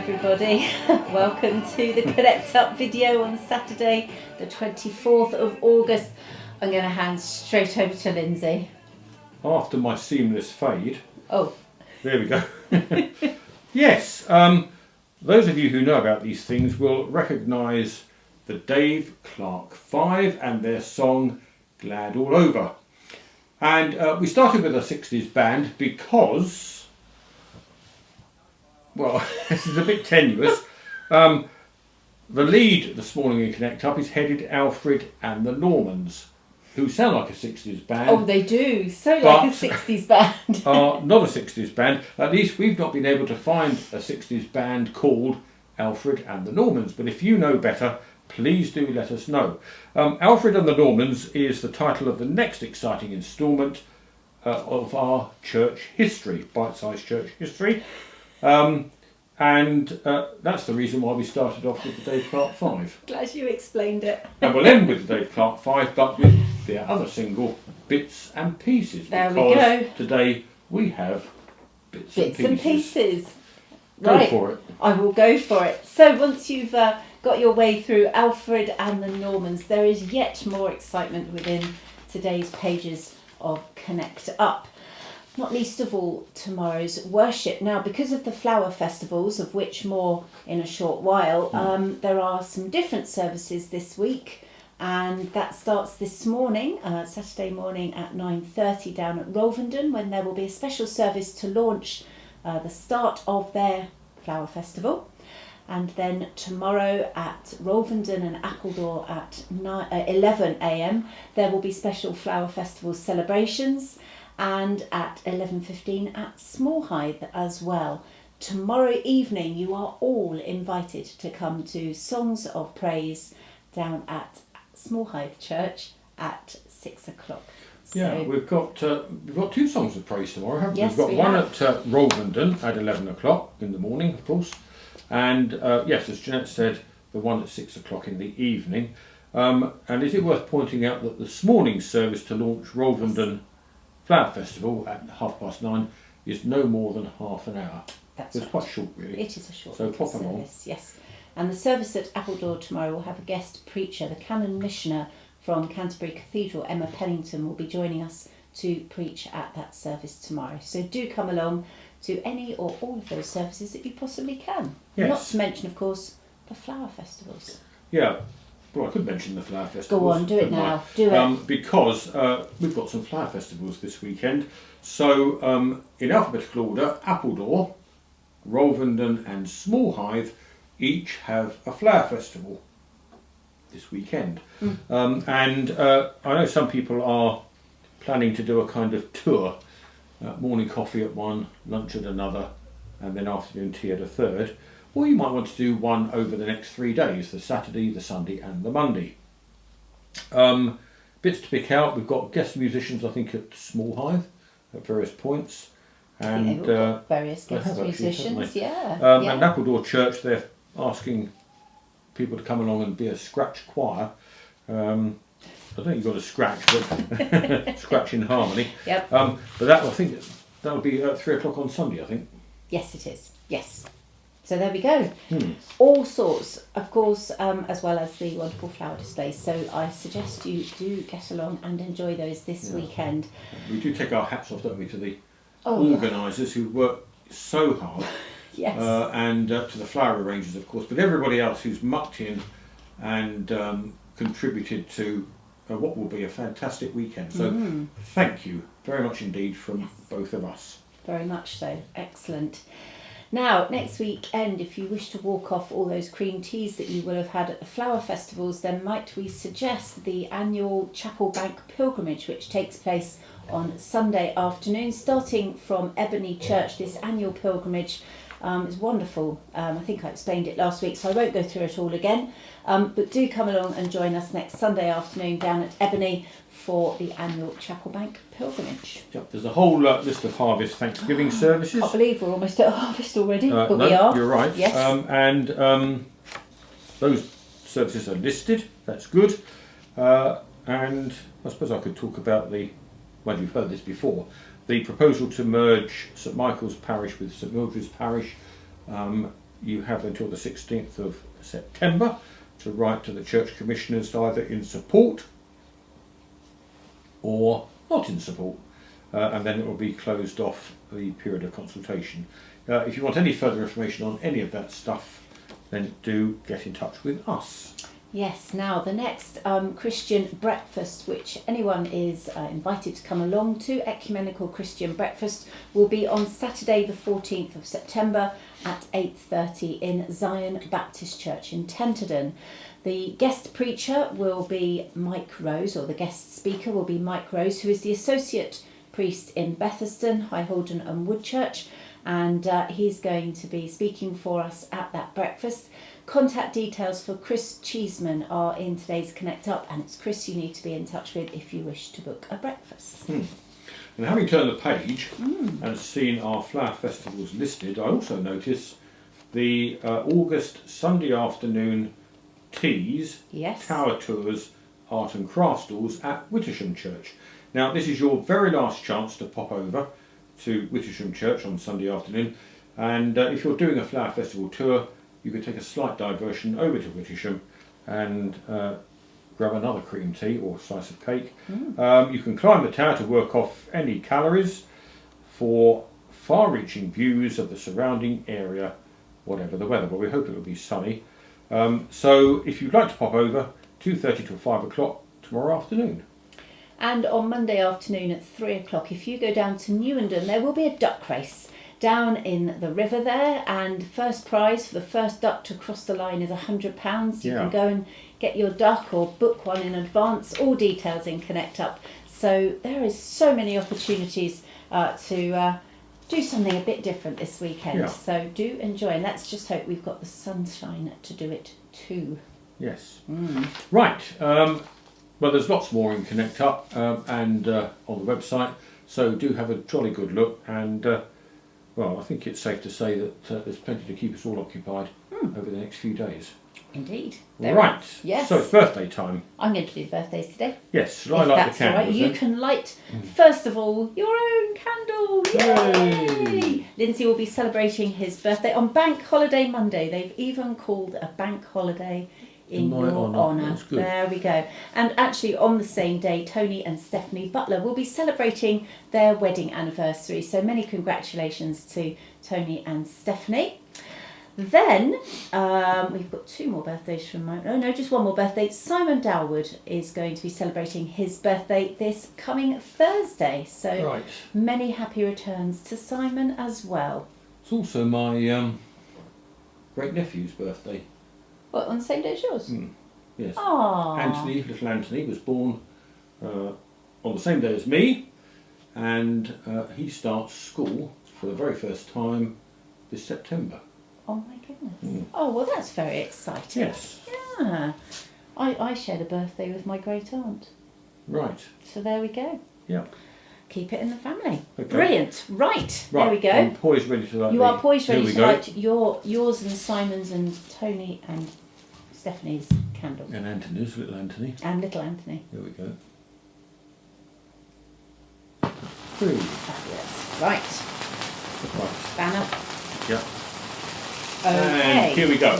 everybody. Welcome to the Connect Up video on Saturday the 24th of August. I'm going to hand straight over to Lindsay. After my seamless fade. Oh. There we go. Yes, those of you who know about these things will recognise the Dave Clark Five and their song Glad All Over. And we started with a 60s band because, well, this is a bit tenuous. The lead this morning in Connect Up is headed Alfred and the Normans, who sound like a 60s band. Oh, they do. So like a 60s band. Are not a 60s band. At least we've not been able to find a 60s band called Alfred and the Normans. But if you know better, please do let us know. Alfred and the Normans is the title of the next exciting instalment of our church history, bite-sized church history. And that's the reason why we started off with the Dave Clark Five. Glad you explained it. And we'll end with the Dave Clark Five, but with their other single, Bits and Pieces. There we go. Today we have Bits and Pieces. Go Right. for it. I will go for it. So once you've got your way through Alfred and the Normans, there is yet more excitement within today's pages of Connect Up. Not least of all, tomorrow's worship. Now, because of the flower festivals, of which more in a short while, there are some different services this week. And that starts this morning, Saturday morning at 9:30 down at Rovenden, when there will be a special service to launch the start of their flower festival. And then tomorrow at Rovenden and Appledore at 11 a.m. there will be special flower festival celebrations, and at 11:15 at Smallhythe as well. Tomorrow evening you are all invited to come to Songs of Praise down at Smallhythe Church at 6 o'clock. Yeah, we've got two songs of praise tomorrow, haven't we? Yes, We've got one at Rovenden at 11 o'clock in the morning, of course. And yes, as Jeanette said, the one at 6 o'clock in the evening. And is it worth pointing out that this morning's service to launch Rovenden Flower Festival at 9:30 is no more than half an hour. That's It's quite short, really. It is a short So pop along. service, yes. And the service at Appledore tomorrow will have a guest preacher. The Canon Missioner from Canterbury Cathedral, Emma Pennington, will be joining us to preach at that service tomorrow. So do come along to any or all of those services that you possibly can. Yes. Not to mention, of course, the flower festivals. Yeah, well, I could mention the flower festivals. Go on, do it couldn't I? now. Do it. Because we've got some flower festivals this weekend. So in alphabetical order, Appledore, Rovenden and Smallhythe each have a flower festival this weekend. And I know some people are planning to do a kind of tour. Morning coffee at one, lunch at another, and then afternoon tea at a third. Or you might want to do one over the next 3 days, the Saturday, the Sunday and the Monday. Bits to pick out, we've got guest musicians I think at Smallhythe at various points. And They've all got various guest actually, musicians, yeah. And Appledore Church, they're asking people to come along and be a scratch choir. I don't think you've got to scratch, but scratch in harmony. Yep. But that, I think that'll be at 3 o'clock on Sunday, I think. Yes, it is. Yes. So there we go. All sorts, of course, as well as the wonderful flower displays. So I suggest you do get along and enjoy those this weekend. We do take our hats off, don't we, to the Oh. organisers who work so hard. Yes. And to the flower arrangers, of course, but everybody else who's mucked in and contributed to what will be a fantastic weekend. So thank you very much indeed from both of us. Very much so. Excellent. Now, next weekend, if you wish to walk off all those cream teas that you will have had at the flower festivals, then might we suggest the annual Chapel Bank pilgrimage, which takes place on Sunday afternoon, starting from Ebony Church. This annual pilgrimage is wonderful. I think I explained it last week, so I won't go through it all again. But do come along and join us next Sunday afternoon down at Ebony for the annual Chapel Bank pilgrimage. Yep, there's a whole list of Harvest Thanksgiving services. I can't believe we're almost at harvest already, but no, we are. You're right. Yes. And those services are listed. That's good. And I suppose I could talk about well, you've heard this before, the proposal to merge St Michael's Parish with St Mildred's Parish. you have until the 16th of September to write to the church commissioners either in support or not in support, and then it will be closed off the period of consultation. If you want any further information on any of that stuff, then do get in touch with us. Yes, now the next Christian breakfast, which anyone is invited to come along to, Ecumenical Christian Breakfast, will be on Saturday the 14th of September at 8:30 in Zion Baptist Church in Tenterden. The guest preacher will be Mike Rose, or the guest speaker will be Mike Rose, who is the associate priest in Betherston, High Holden and Woodchurch, and he's going to be speaking for us at that breakfast. Contact details for Chris Cheeseman are in today's Connect Up, and it's Chris you need to be in touch with if you wish to book a breakfast. And having turned the page and seen our flower festivals listed, I also notice the August Sunday afternoon teas, Yes. tower tours, art and craft stalls at Wittersham Church. Now this is your very last chance to pop over to Wittersham Church on Sunday afternoon, and if you're doing a flower festival tour, you could take a slight diversion over to Wittersham and grab another cream tea or slice of cake. You can climb the tower to work off any calories for far-reaching views of the surrounding area, whatever the weather. Well, we hope it will be sunny. So if you'd like to pop over, 2:30 till 5 o'clock tomorrow afternoon. And on Monday afternoon at 3 o'clock, if you go down to Newenden, there will be a duck race down in the river there, and first prize for the first duck to cross the line is £100. You can go and get your duck or book one in advance. All details in Connect Up. So there is so many opportunities to do something a bit different this weekend. So do enjoy, and let's just hope we've got the sunshine to do it too. Yes. Right. Well, there's lots more in Connect Up and on the website, so do have a jolly good look, and well, I think it's safe to say that there's plenty to keep us all occupied over the next few days. Indeed. Right. Yes. So it's birthday time. I'm going to do birthdays today. Yes. Shall I light the That's candles? all right. You then? can light, first of all, your own candle. Yay! Lindsay will be celebrating his birthday on Bank Holiday Monday. They've even called a bank holiday in my your honour. That's good. There we go. And actually on the same day, Tony and Stephanie Butler will be celebrating their wedding anniversary. So many congratulations to Tony and Stephanie. Then we've got two more birthdays from just one more birthday. Simon Dalwood is going to be celebrating his birthday this coming Thursday. So many happy returns to Simon as well. It's also my great nephew's birthday. What, on the same day as yours? Yes. Aww. Anthony, little Anthony, was born on the same day as me, and he starts school for the very first time this September. Oh my goodness. Oh, well, that's very exciting. Yes. Yeah. I shared a birthday with my great aunt. Right. So there we go. Yeah. Keep it in the family. Okay. Brilliant. Right. There we go. I'm poised ready to light. You are poised ready to go. light yours and Simon's and Tony and Stephanie's candle. And Anthony's, little Anthony. And little Anthony. Here we go. 3. Fabulous. Right. Right. Banner. Yep. Okay. And here we go.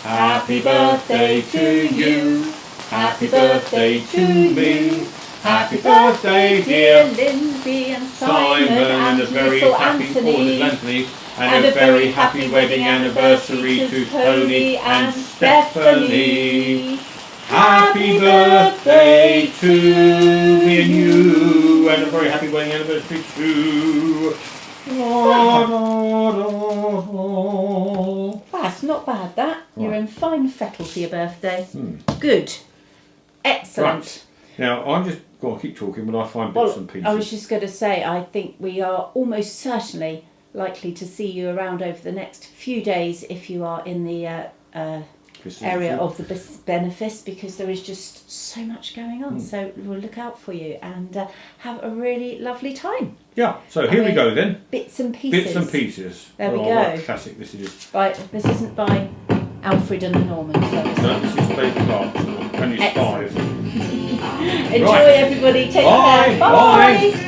Happy birthday to you. Happy birthday to me. Happy birthday, dear Lindsay and Simon, and a very little happy Anthony. Anthony, and a very happy wedding anniversary to Tony and Stephanie. Happy birthday to me and you, and a very happy wedding anniversary to. That's not bad, that. You're Right. in fine fettle for your birthday. Good. Excellent. Right. Now, I'm just going to keep talking when I find bits and pieces. I was just going to say, I think we are almost certainly likely to see you around over the next few days if you are in the area of the benefice, because there is just so much going on. So we'll look out for you and have a really lovely time. Yeah, so here we go then. Bits and pieces. Bits and pieces. There we What go. a classic this is. This isn't by Alfred and the Normans. No, this is Dave Clark's, and he's 5. Enjoy, everybody. Take care. Bye. Bye.